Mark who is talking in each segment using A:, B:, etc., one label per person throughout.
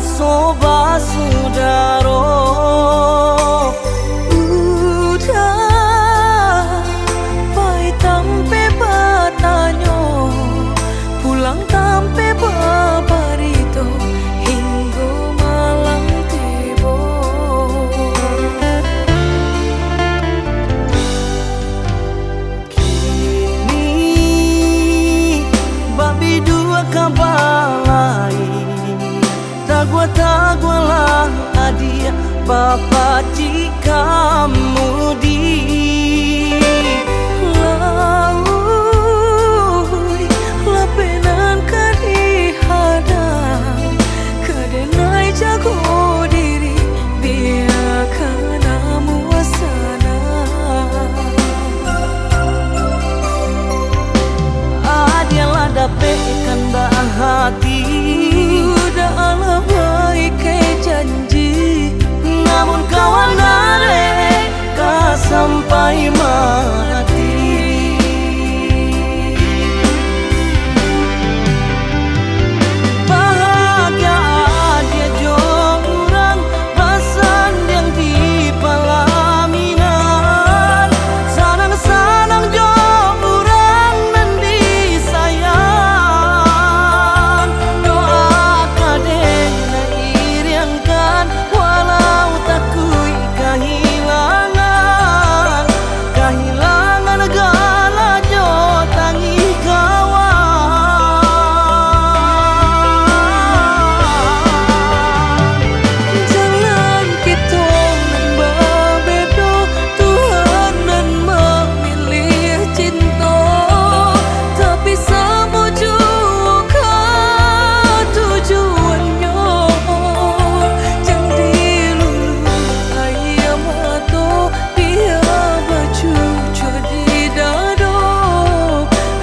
A: sobat saudara. Udah pai tampe batanyo, pulang tampe babarito, hingga malam tiba. Kini babi dua kabalai, tagwa-tagwalah adia Bapak jika mudi laui lapenan kadihadang kadenai jago diri biarkan amuasana adialah dapat ikan hati udah ala baik kayak janji, namun kawan nare kah sampai mati. Bahagia dia jorang pasan yang di pelaminan, sanang-sanang jorang nan disayang. Doa kadeng na iriangkan walau takui kehilangan, kehilangan segala jo tangi kawan. Jangan kita membedo, Tuhan dan memilih cinta, tapi sama juga tujuannya. Jangan dilulu ayam atau dia baju jadi dado,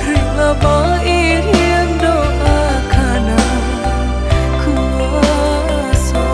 A: rela baik yang doakan kuasa.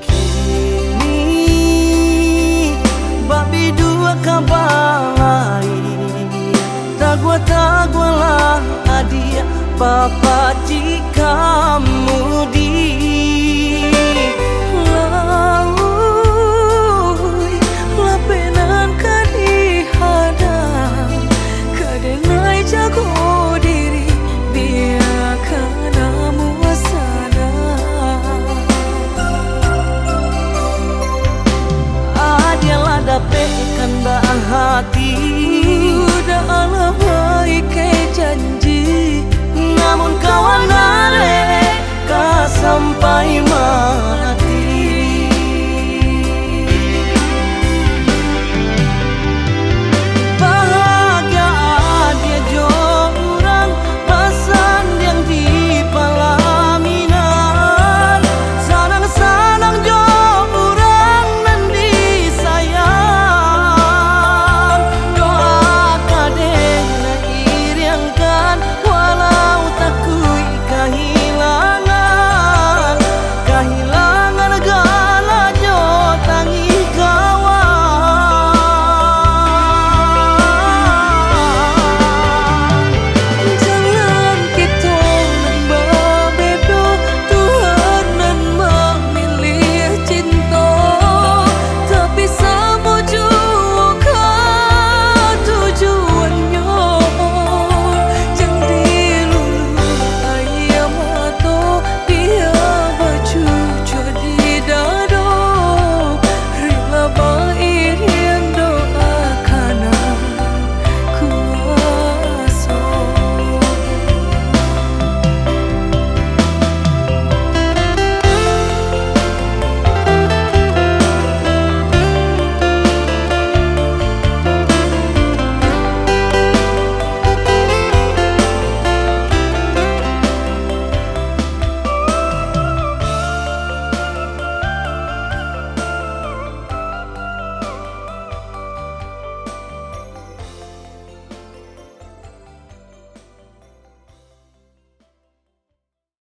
A: Kini babi dua kabalai, tagwa-tagwalah adia Bapak jika mudi laui lapenan kadihadang kadenai jago diri biarkan amuasana adialah dapat ikan hati udah ala baik kayak janji, namun kawan